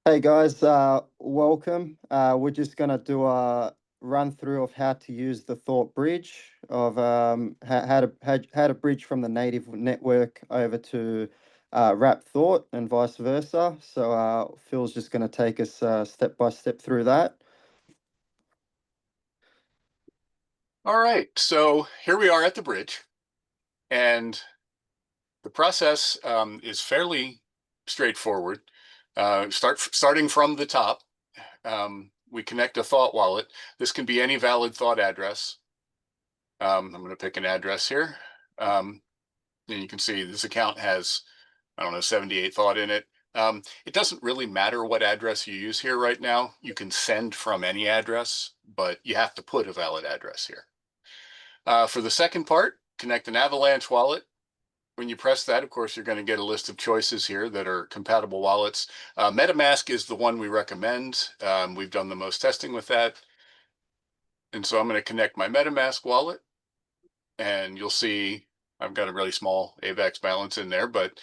Hey guys, welcome. We're just gonna do a run through of how to use the Thought Bridge of how to bridge from the native network over to wrap Thought and vice versa. So Phil's just gonna take us step by step through that. All right, so here we are at the bridge, and the process is fairly straightforward. Starting from the top, we connect a thought wallet. This can be any valid thought address. I'm going to pick an address here, and you can see this account has, I don't know, 78 thought in it. It doesn't really matter what address you use here right now. You can send from any address, but you have to put a valid address here. For the second part, connect an Avalanche wallet. When you press that, of course, you're going to get a list of choices here that are compatible wallets. MetaMask is the one we recommend. We've done the most testing with that. And so I'm going to connect my MetaMask wallet, and you'll see I've got a really small Avax balance in there, but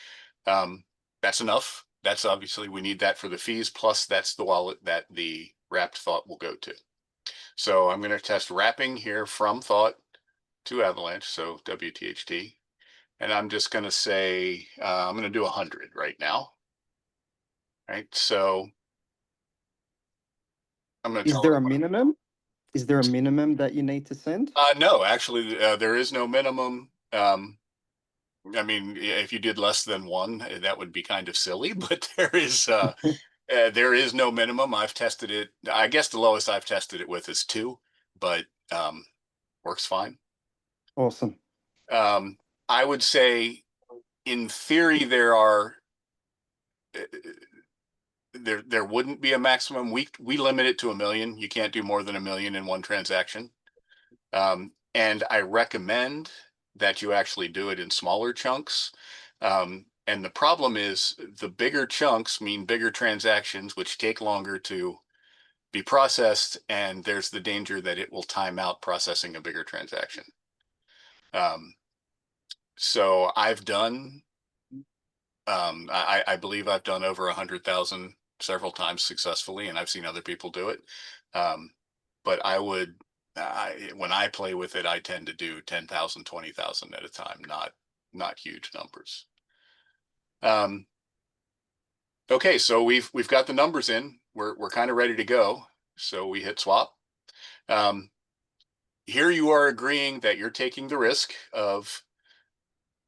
that's enough. That's obviously, we need that for the fees. Plus, that's the wallet that the wrapped thought will go to. So I'm going to test wrapping here from thought to Avalanche, so wTHT. And I'm just going to say, I'm going to do 100 right now. Right. So I'm going to Is tell there it. a minimum? Is there a minimum that you need to send? No, actually, there is no minimum. I mean, if you did less than one, that would be kind of silly, but there is no minimum. I've tested it. I guess the lowest I've tested it with is 2, but works fine. Awesome. Um, I would say, in theory, there wouldn't be a maximum. We limit it to 1 million. You can't do more than 1 million in one transaction. And I recommend that you actually do it in smaller chunks. And the problem is the bigger chunks mean bigger transactions, which take longer to be processed, and there's the danger that it will time out processing a bigger transaction. Um, so I believe I've done over 100,000 several times successfully, and I've seen other people do it. Um, but when I play with it, I tend to do 10,000, 20,000 at a time, not huge numbers. Um, okay, so we've got the numbers in. We're kind of ready to go. So we hit swap. Um, Here you are agreeing that you're taking the risk of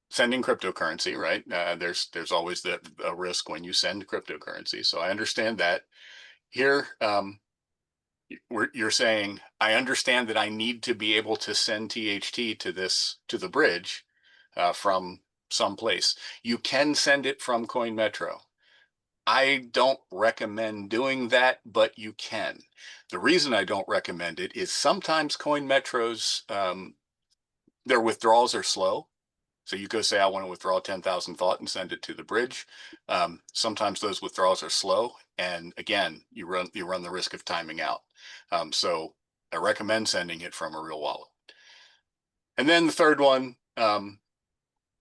sending cryptocurrency, right? There's always a risk when you send cryptocurrency. So I understand that. Here, you're saying, I understand that I need to be able to send THT to the bridge from someplace. You can send it from CoinMetro. I don't recommend doing that, but you can. The reason I don't recommend it is sometimes CoinMetro's their withdrawals are slow. So you go say, I want to withdraw 10,000 thought and send it to the bridge. Sometimes those withdrawals are slow. And again, you run the risk of timing out. So I recommend sending it from a real wallet. And then the third one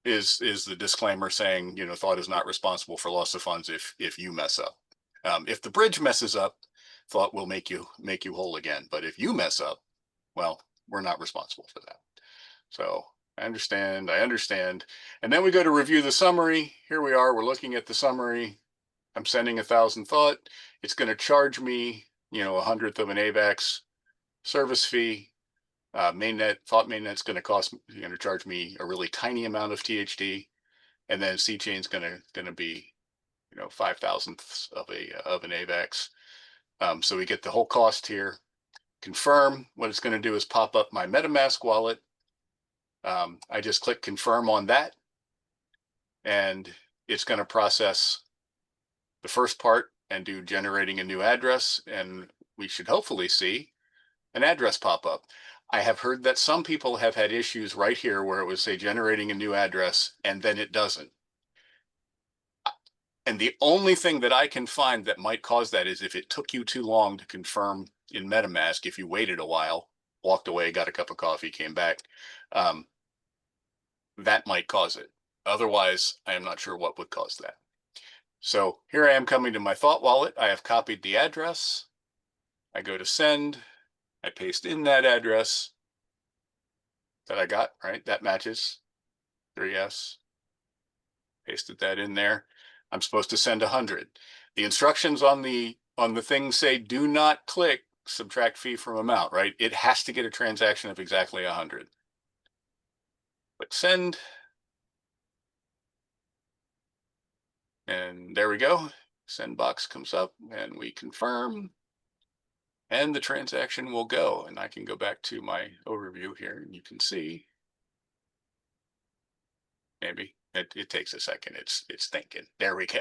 is the disclaimer saying, thought is not responsible for loss of funds if you mess up. If the bridge messes up, thought will make you whole again. But if you mess up, well, we're not responsible for that. So I understand. And then we go to review the summary. Here we are. We're looking at the summary. I'm sending 1,000 thought. It's going to charge me, 1/100th of an AVAX service fee. Mainnet's going to charge me a really tiny amount of THD, and then C chain's going to be, 5,000ths of an AVAX. So we get the whole cost here. Confirm. What it's going to do is pop up my MetaMask wallet. I just click confirm on that, and it's going to process the first part and do generating a new address, and we should hopefully see an address pop up. I have heard that some people have had issues right here where it would say generating a new address and then it doesn't. And the only thing that I can find that might cause that is if it took you too long to confirm in MetaMask, if you waited a while, walked away, got a cup of coffee, came back, that might cause it. Otherwise, I am not sure what would cause that. So here I am coming to my Thought wallet. I have copied the address. I go to send. I paste in that address that I got, right? That matches 3S. Pasted that in there. I'm supposed to send 100. The instructions on the thing say do not click subtract fee from amount, right? It has to get a transaction of exactly 100. Click send. And there we go. Send box comes up and we confirm. And the transaction will go. And I can go back to my overview here and you can see. Maybe it takes a second. It's thinking. There we go.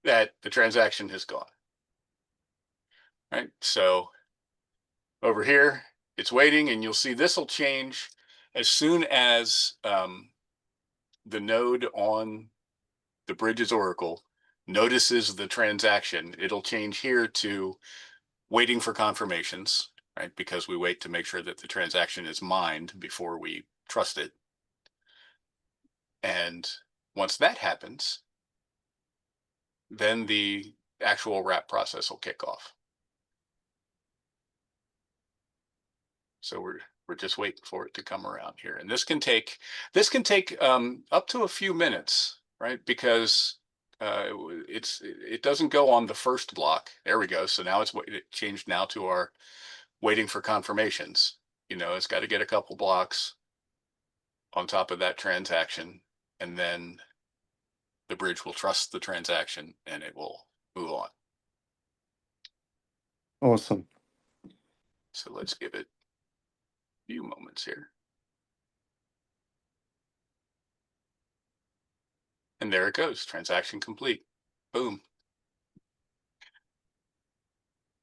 That the transaction has gone. Right. So over here, it's waiting, and you'll see this will change as soon as the node on the Bridges Oracle notices the transaction. It'll change here to waiting for confirmations, right? Because we wait to make sure that the transaction is mined before we trust it. And once that happens, then the actual wrap process will kick off. So we're just waiting for it to come around here, and this can take up to a few minutes, right? Because it doesn't go on the first block. There we go. So now it changed now to our waiting for confirmations. It's got to get a couple blocks on top of that transaction, and then the bridge will trust the transaction and it will move on. Awesome. So let's give it a few moments here. And there it goes, transaction complete. Boom.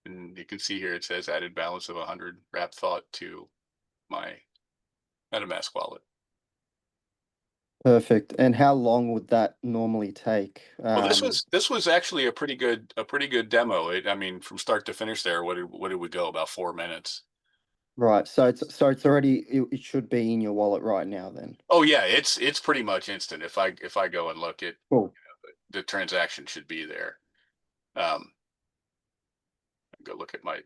And you can see here it says added balance of 100 wrap thought to my MetaMask wallet. Perfect. And how long would that normally take? Well, this was actually a pretty good demo. I mean, from start to finish there, what did we go? About 4 minutes. Right. So it's already it should be in your wallet right now then. Oh yeah, it's pretty much instant. If I go and look at Cool. the transaction should be there. Go look at my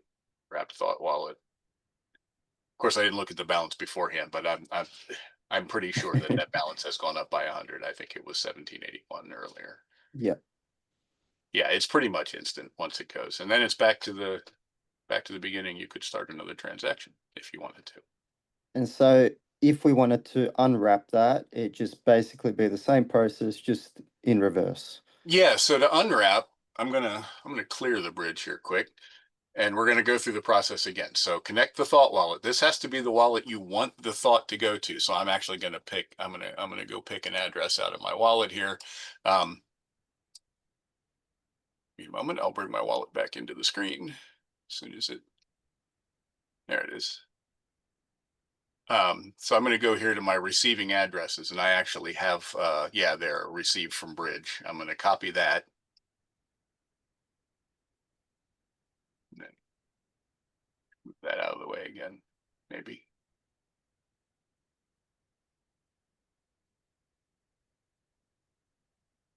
wrapped thought wallet. Of course, I didn't look at the balance beforehand, but I'm pretty sure that balance has gone up by 100. I think it was 1781 earlier. Yeah. Yeah, it's pretty much instant once it goes, and then it's back to the beginning. You could start another transaction if you wanted to. And so if we wanted to unwrap that, it just basically be the same process, just in reverse. Yeah. So to unwrap, I'm gonna clear the bridge here quick, and we're gonna go through the process again. So connect the thought wallet. This has to be the wallet you want the thought to go to. So I'm actually gonna pick. I'm gonna go pick an address out of my wallet here. Give me a moment. I'll bring my wallet back into the screen as soon as there it is. So I'm going to go here to my receiving addresses, and I actually have, yeah, there, received from Bridge. I'm going to copy that. And then move that out of the way again, maybe.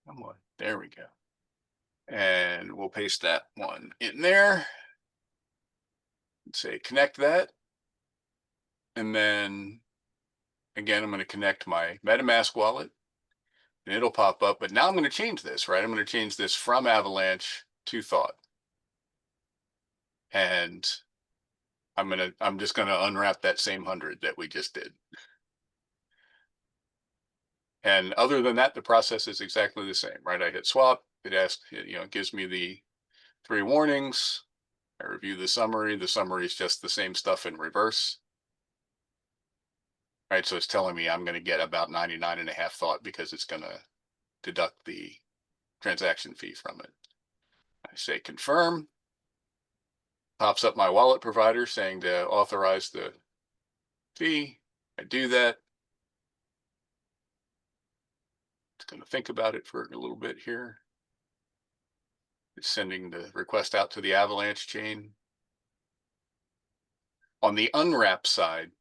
Come on, there we go. And we'll paste that one in there. And say connect that. And then again, I'm going to connect my MetaMask wallet, and it'll pop up. But now I'm going to change this, right? I'm going to change this from Avalanche to Thought. And I'm just gonna unwrap that same 100 that we just did. And other than that, the process is exactly the same, right? I hit swap, it asks, it gives me the 3 warnings. I review the summary. The summary is just the same stuff in reverse. Right, so it's telling me I'm going to get about 99.5 thought because it's going to deduct the transaction fee from it. I say confirm. Pops up my wallet provider saying to authorize the fee. I do that. It's going to think about it for a little bit here. It's sending the request out to the Avalanche chain. On the unwrap side,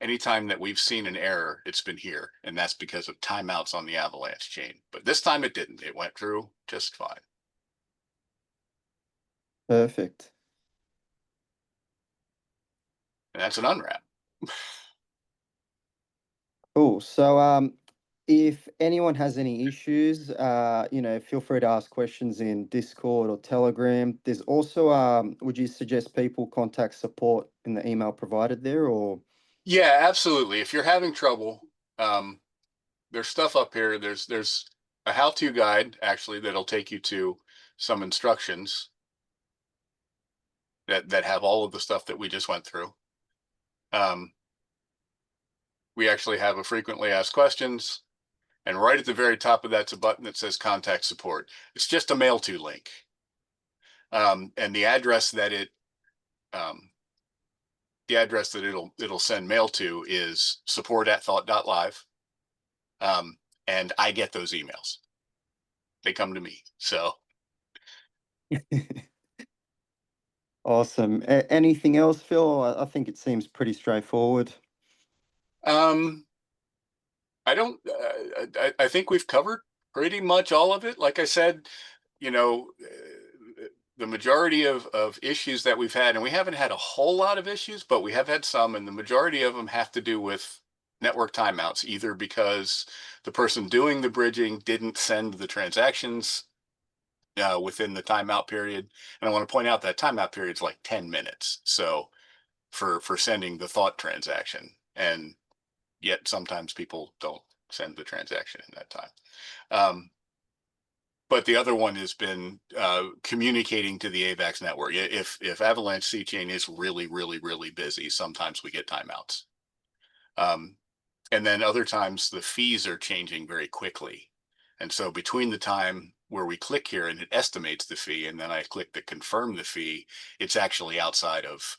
anytime that we've seen an error, it's been here, and that's because of timeouts on the Avalanche chain. But this time it didn't. It went through just fine. Perfect. And that's an unwrap. Cool. So, if anyone has any issues, feel free to ask questions in Discord or Telegram. There's also, would you suggest people contact support in the email provided there, or? Yeah, absolutely. If you're having trouble, um, there's stuff up here. There's a how-to guide actually that'll take you to some instructions that have all of the stuff that we just went through. Um, we actually have a frequently asked questions, and right at the very top of that's a button that says contact support. It's just a mail to link. And um, the address that it'll send mail to is support@thought.live. Um, and I get those emails. They come to me. So Awesome. Anything else, Phil? I think it seems pretty straightforward. um, I think we've covered pretty much all of it. Like I said, you know, the majority of issues that we've had, and we haven't had a whole lot of issues, but we have had some, and the majority of them have to do with network timeouts, either because the person doing the bridging didn't send the transactions within the timeout period. And I want to point out that timeout period is like 10 minutes. So for sending the thought transaction, and yet sometimes people don't send the transaction in that time. Um, but the other one has been communicating to the Avax network. If Avalanche C chain is really busy, sometimes we get timeouts. Um, and then other times the fees are changing very quickly. And so between the time where we click here and it estimates the fee, and then I click to confirm the fee, it's actually outside of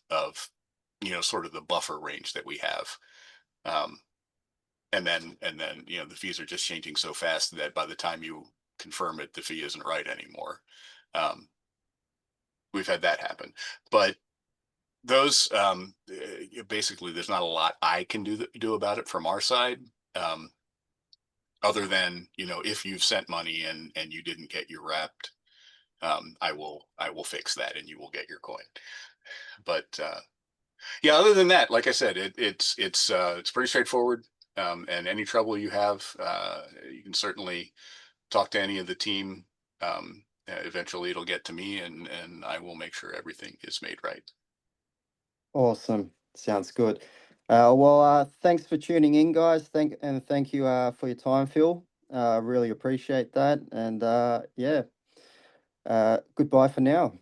sort of the buffer range that we have. Um, and then the fees are just changing so fast that by the time you confirm it, the fee isn't right anymore. Um, we've had that happen, but those basically there's not a lot I can do about it from our side. Um, Other than if you've sent money and you didn't get your wrapped, I will fix that and you will get your coin. But yeah, other than that, like I said, it's pretty straightforward. And any trouble you have, you can certainly talk to any of the team. Eventually it'll get to me, and I will make sure everything is made right. Awesome. Sounds good. Thanks for tuning in, guys. Thank you for your time, Phil. Really appreciate that. And yeah, goodbye for now.